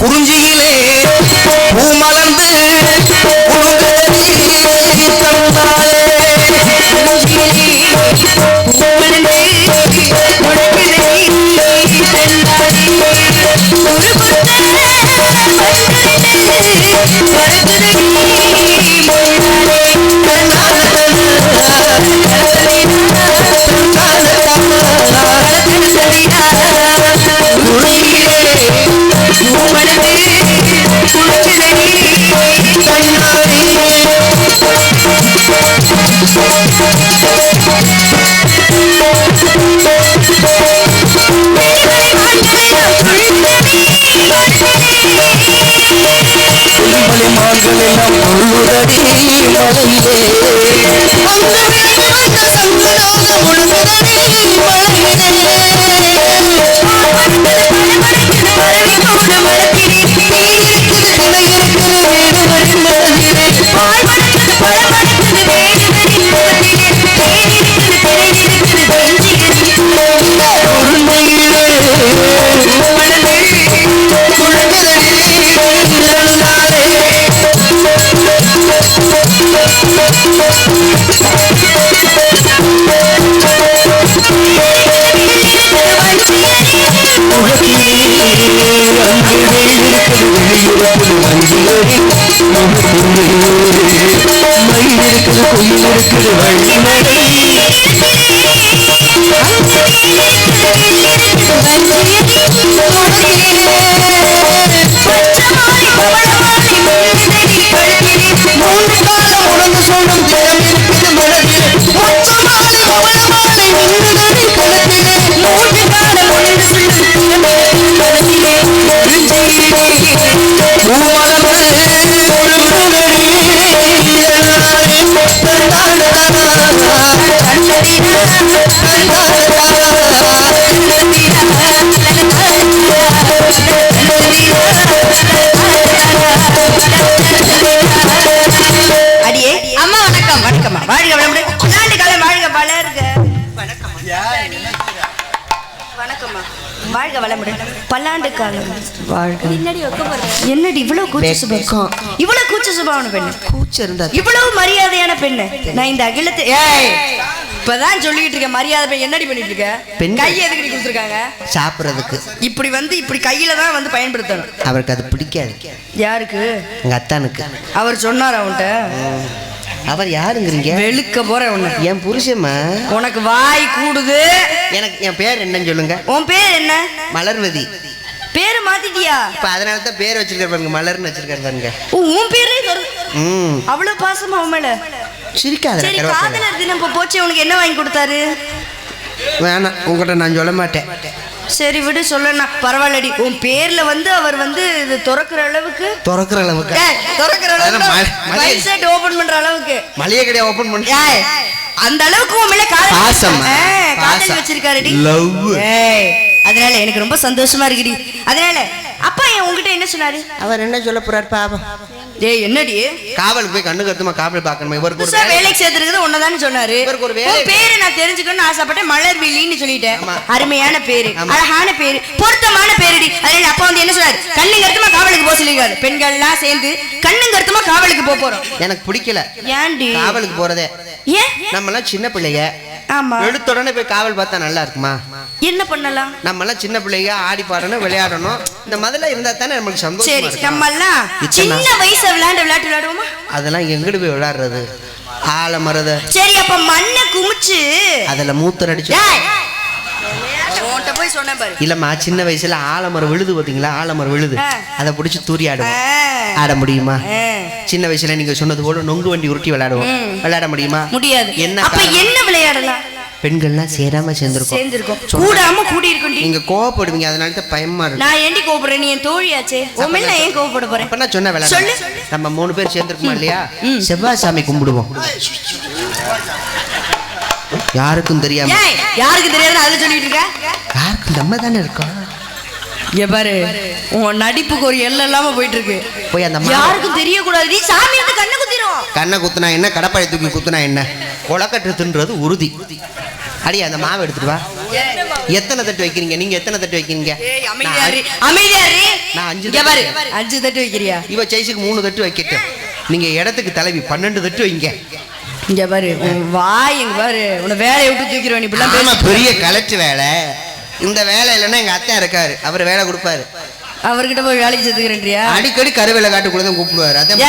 குறிஞ்சியிலே பூமலர்ந்து வாழ்க வளமுடன். பல்லாண்டு காலம் வாழ்க. என்னடி இவ்வளவு கூச்ச சுபாவம், இவ்வளவு கூச்ச சுபாவம் பெண்ணு, கூச்ச இருந்தா இவ்வளவு மரியாதையான பெண்ணு நான் இந்த அகிலத்தை இப்பதான் சொல்லிட்டு இருக்கேன். மரியாதை என்னடி பண்ணிட்டு இருக்க? கை எதுக்கு கொடுத்துருக்காங்க? சாப்பிடுறதுக்கு. இப்படி வந்து இப்படி கையில தான் வந்து பயன்படுத்தணும். அவருக்கு அது பிடிக்காது. யாருக்கு? எங்க அத்தானுக்கு. அவர் சொன்னார் அவன்கிட்ட. அவர் யாருங்கிறீங்க? வெளுக்க போற உன்னை. என் புருஷமா? உனக்கு வாய் கூடுது. எனக்கு என் பேர் என்னன்னு சொல்லுங்க. உன் பேர் என்ன? மலர்வதி. பேரு மாத்திட்டியா? இப்ப அதனால தான் பேர் வச்சிருக்காரு, மலர்னு வச்சிருக்காரு பாருங்க. உன் பேரே அவ்வளவு பாசமா உன் மேல. சிரிக்காத. சரி, காதலர் தினம் இப்ப போச்சு, உனக்கு என்ன வாங்கி கொடுத்தாரு? வேணாம், உங்ககிட்ட நான் சொல்ல மாட்டேன். சரி விடு, சொல்லணும் பரவாயில்லடி. உன் பேர்ல வந்து அவர் வந்து இது திறக்கிற அளவுக்கு ஓபன் பண்ற அளவுக்கு மளிகை கடையை ஓபன் பண்ண அந்த அளவுக்கு உன் மேல காதல் வச்சிருக்காருடி. அதனால எனக்கு ரொம்ப சந்தோஷமா இருக்குடி. அதனால அப்பா உங்ககிட்ட என்ன சொன்னாரு? அவர் என்ன சொல்ல போறாரு பாவம்? டேய் என்னடி, காவலுக்கு போய் கண்ணு கருத்துமா காவல் பார்க்கணுமா? இவருக்கு ஒரு வேலைக்கு சேர்த்துருக்குது ஒன்னதான்னு சொன்னாரு. இவருக்கு ஒரு பேரு நான் தெரிஞ்சுக்கணும்னு ஆசைப்பட்டேன். மலர்விழின்னு சொல்லிட்டேன். அருமையான பேரு, அழகான பேரு, பொருத்தமான பேருடி. அதனால அப்பா வந்து என்ன சொன்னாரு? கண்ணு கருத்துமா காவலுக்கு போக சொல்லிருக்காரு. பெண்கள் எல்லாம் சேர்ந்து கண்ணு கருத்துமா காவலுக்கு போறோம். எனக்கு பிடிக்கல. ஏன்டி காவலுக்கு போறதே? ஏன்? நம்ம எல்லாம் சின்ன பிள்ளைங்க. ஆமா, எடுத்த உடனே போய் காவல் பார்த்தா நல்லா இருக்குமா? என்ன பண்ணலாம்? நம்ம எல்லாம் சின்ன பிள்ளைங்க, ஆடி பாடணும், விளையாடணும். இந்த மாதிரிலாம் இருந்தா தானே நமக்கு சந்தோஷம். சரி, நம்ம எல்லாம் சின்ன வயசுல விளையாட்டு விளையாடுவோமா? அதெல்லாம் எங்கடி போய் விளையாடுறது? ஆலமரத. சரி, அப்ப மண்ணை குமிச்சு அதுல மூத்தர் அடிச்சு போய் சொன்ன பாரு. இல்லம்மா, சின்ன வயசுல ஆலமரம் விழுது பாத்தீங்களா? ஆலமரம் விழுது, அதை பிடிச்சி தூரி ஆடுவோம். ஆட முடியுமா? சின்ன வயசுல நீங்க சொன்னது போல நொங்கு வண்டி உருட்டி விளையாடுவோம். விளையாட முடியுமா? முடியாது. என்ன அப்ப என்ன விளையாடலாம்? பெண்கள்லாம் சேராம சேர்ந்திருக்கோம். கூடாம கூடி இருக்கும். நீங்க கோவப்படுவீங்க, அதனால தான் பயமா இருக்கு. நான் ஏண்டி கோவப்படுறேன்? நீ என் தோழியாச்சே, உன் மேல ஏன் கோவப்பட போறேன்? அப்ப நான் சொன்ன விளையாட சொல்லு. நம்ம 3 பேர் சேர்ந்திருக்கோமா இல்லையா? செவ்வாய் சாமி கும்பிடுவோம். யாருக்கும் தெரியாம. யாருக்கும் தெரியாது அதுல சொல்லிட்டு இருக்க? யாருக்கும் நம்ம தானே இருக்கோம். இங்க பாரு, உன் நடிப்புக்கு ஒரு எல்லை இல்லாம போயிட்டு இருக்கு. போய் அந்த யாருக்கும் தெரியக்கூடாது. நீ சாமி வந்து கண்ணை குத்திரும். கண்ணை குத்துனா என்ன? கடப்பாயை தூக்கி குத்துனா என்ன? கொலக்கட்டு தின்றது உறுதி. அடி அந்த மாவை எடுத்துட்டு வா. எத்தனை தட்டு வைக்கிறீங்க நீங்க? எத்தனை தட்டு வைக்கிறீங்க? நான் 5 தட்டு வைக்கிறியா? இவ சைஸுக்கு 3 தட்டு வைக்கட்டும். நீங்க இடத்துக்கு தலைவி 12 தட்டு வைங்க. இங்க பாரு வாய், இங்க பாரு உன்னை வேலையை விட்டு தூக்கிடுவேன். இப்படிலாம் பெரிய கலெக்டர் வேலை. இந்த வேலை இல்லைன்னா எங்க அத்தை இருக்காரு, அவர் வேலை கொடுப்பாரு. அவர்கிட்ட போய் வேலைக்கு சேர்த்துக்கிறேன்றியா? அடிக்கடி கருவேலை காட்டுக்குள்ளதான் கூப்பிடுவாரு. அதான்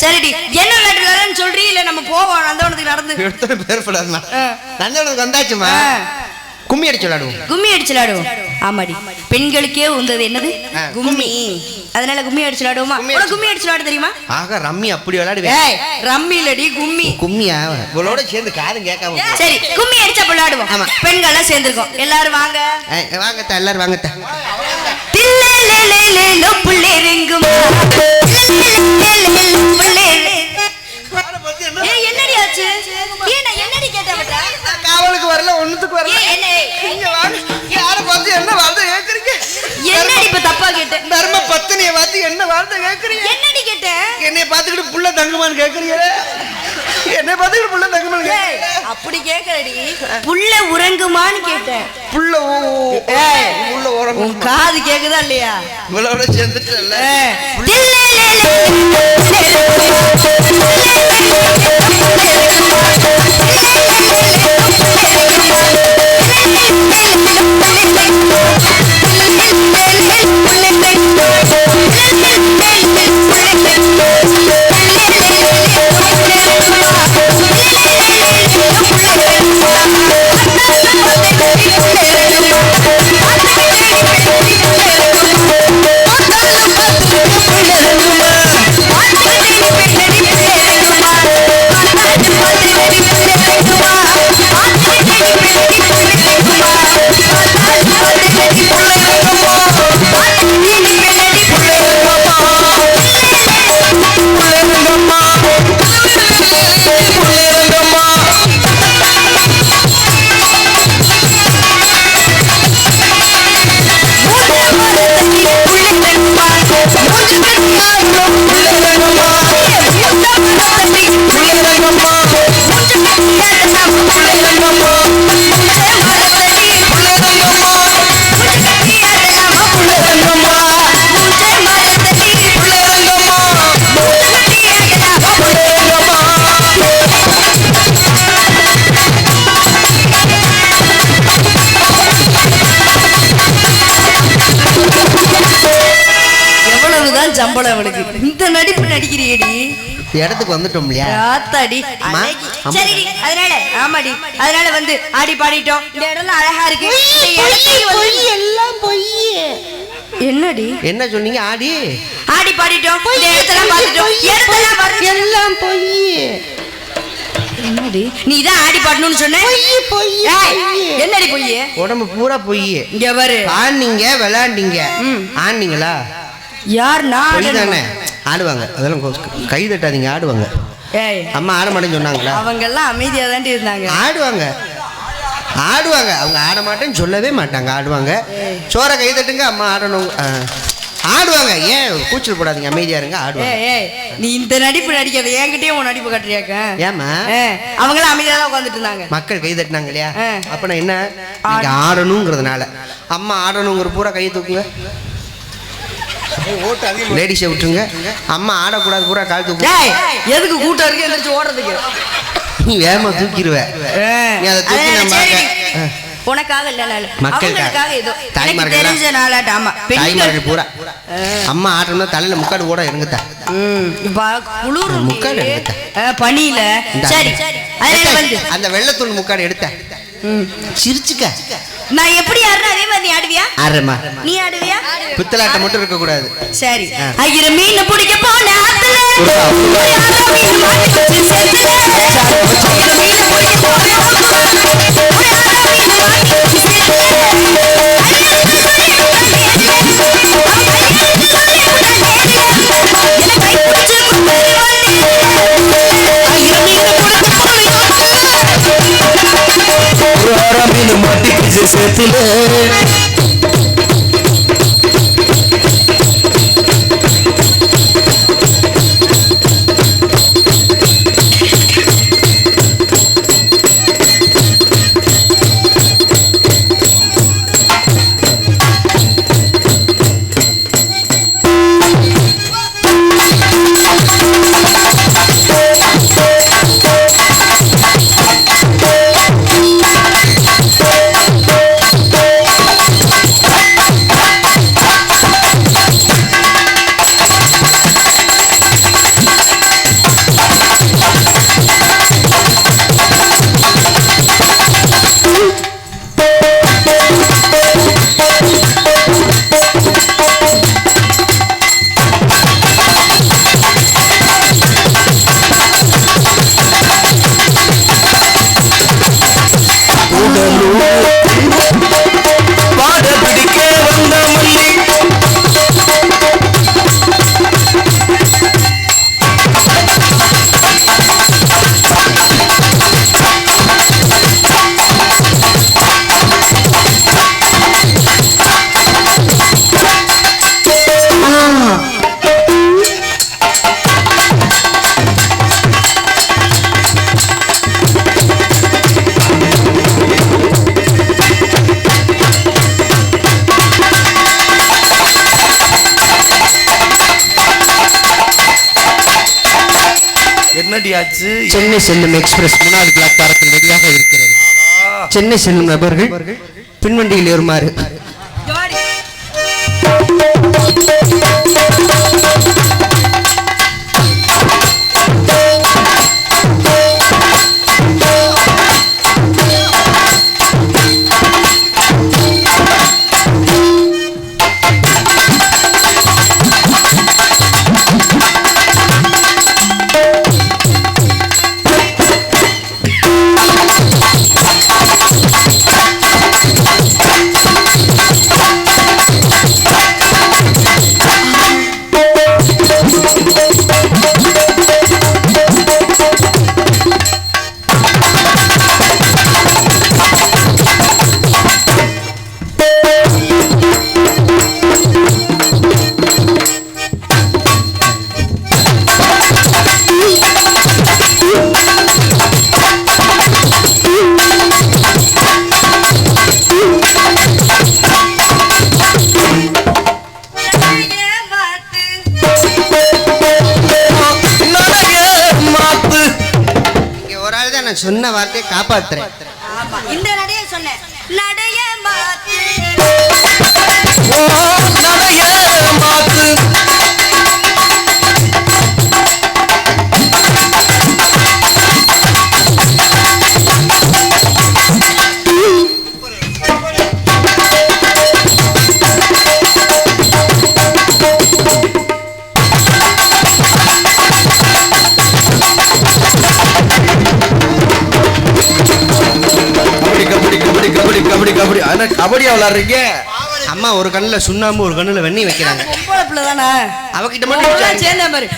சரிடி, என்ன காட்டுறாருன்னு சொல்றீ இல்ல? நம்ம போவோம் நந்தவனத்துக்கு நடந்து. பேர்படாதுமா, நந்தவனத்துக்கு வந்தாச்சுமா. கும்மி அடிச்சு விளையாடுவோம். கும்மி அடிச்சு விளையாடுவோம். ஆமாடி, பெண்களுக்கே உந்தது என்னது கும்மி. அதனால கும்மி அடிச்சு விளையாடுவோமா? கும்மி அடிச்சு விளையாட தெரியுமா? ஆக ரம்மி அப்படி விளையாடுவேன். ரம்மி இல்லடி கும்மி. கும்மியா? இவளோட சேர்ந்து காதும் கேட்காம. சரி, கும்மி அடிச்சா விளையாடுவோம். ஆமா, பெண்கள் எல்லாம் சேர்ந்துருக்கோம். எல்லாரும் வாங்க வாங்கத்தா, எல்லாரும் வாங்கத்தா. என்னடி ஆச்சு? என்னடி கேட்டா? காவலுக்கு வரல, ஒண்ணுத்துக்கு வரல. யார பார்த்து என்ன வார்த்தை கேக்குறீங்க? என்னடி இப்ப தப்பா கேட்ட? தர்ம பத்தினிய பார்த்து என்ன வார்த்தை கேக்குறீங்க? என்னடி கேட்ட? என்னைய பார்த்துக்கிட்டு புள்ள தங்குமான்னு கேக்குறீங்க? என்னைய பார்த்துக்கிட்டு புள்ள தங்குமான்னு கேக்குறீங்க? அப்படி கேக்குறடி, புள்ள உறங்குமான்னு கேட்டேன். புள்ள உள்ள உறங்கும். உன் காது கேக்குதா இல்லையா? இவளோட சேர்ந்துட்டல்ல. சம்பளம் அவளுக்கு. இந்த நடிப்பு நடிக்கிறீடி. இடத்துக்கு வந்துட்டோம் இல்லையா? ஆத்தாடி. சரிடி, அதனால ஆமாடி, அதனால வந்து ஆடி பாடிட்டோம். இந்த இடம்லாம் அழகா இருக்கு. எல்லாம் பொய். என்னடி என்ன சொன்னீங்க? ஆடி ஆடி பாடிட்டோம். இந்த இடத்தெல்லாம் பார்த்துட்டோம். இடத்தெல்லாம் எல்லாம் பொய். என்னடி நீ தான் ஆடி பாடணும்னு சொன்ன? என்னடி பொய்? உடம்பு பூரா பொய். இங்க பாரு, ஆடுனீங்க விளையாண்டீங்க. ஆடுனீங்களா? யார்? நான் தானே ஆடுவாங்க. அதெல்லாம் கை தட்டாதீங்க, ஆடுவாங்க. அம்மா ஆட மாட்டேன்னு சொன்னாங்களா? அவங்க எல்லாம் அமைதியா தாண்டி இருந்தாங்க. ஆடுவாங்க ஆடுவாங்க, அவங்க ஆட மாட்டேன்னு சொல்லவே மாட்டாங்க, ஆடுவாங்க. சோற கை தட்டுங்க, அம்மா ஆடணும். ஆடுவாங்க. ஏன் கூச்சல் போடாதீங்க, அமைதியா இருங்க, ஆடுவாங்க. நீ இந்த நடிப்பு நடிக்காத, என்கிட்டயே உன் நடிப்பு காட்டுறியாக்க. ஏமா? அவங்களும் அமைதியா தான் உட்காந்துட்டு இருந்தாங்க. மக்கள் கை தட்டினாங்க இல்லையா? அப்ப நான் என்ன ஆடணுங்கிறதுனால அம்மா ஆடணுங்கிற பூரா கையை தூக்குங்க. லேடிஸை விட்டுருங்க. அம்மா ஆடக்கூடாது, பூரா கால் தூக்கு. எதுக்கு கூட்டம் இருக்கு எந்திரிச்சு ஓடுறதுக்கு? நீ வேகமா தூக்கிடுவ. நீ அதை தூக்கி நம்ம உனக்காக இல்ல, மக்களுக்காக. ஏதோ தெரிஞ்ச நாளாட்ட. ஆமா, தாய்மார்கள் பூரா அம்மா ஆட்டணும்னா தலையில முக்காடு ஓட எடுங்கத்தா. குளிர் முக்காடு எடுத்த பனியில. சரி, அதனால வந்து அந்த வெள்ளத்தூள் முக்காடு எடுத்த. சிரிச்சுக்க. நான் எப்படி ஆடுறேன் அதே மாதிரி நீ ஆடுவியா? ஆடுறேம்மா. நீ ஆடுவியா? பித்தலாட்டம் மட்டும் இருக்க கூடாது. சரி. ஐயர மீன் பிடிக்க போன ஆத்துல சேத்துல என்னடி ஆச்சு? சென்னை செல்லும் எக்ஸ்பிரஸ் 3வது பிளாட்பாரத்தில் ரெடியாக இருக்கிறது. சென்னை செல்லும் நபர்கள் பின்வண்டியில் ஏறுமாறு. நான் சொன்ன வார்த்தையை காப்பாத்துறேன். இந்த நடைய சொன்னேன். நடைய மாத்து நடைய மாத்து கபடியா விளையாடுறீங்க? அம்மா ஒரு கண்ணுல சுண்ணாம்பு ஒரு கண்ணுல வெண்ணி வைக்கிறாங்க. பொம்பளை பிள்ளை தானே அவகிட்ட மட்டும் சேர்ந்த மாதிரி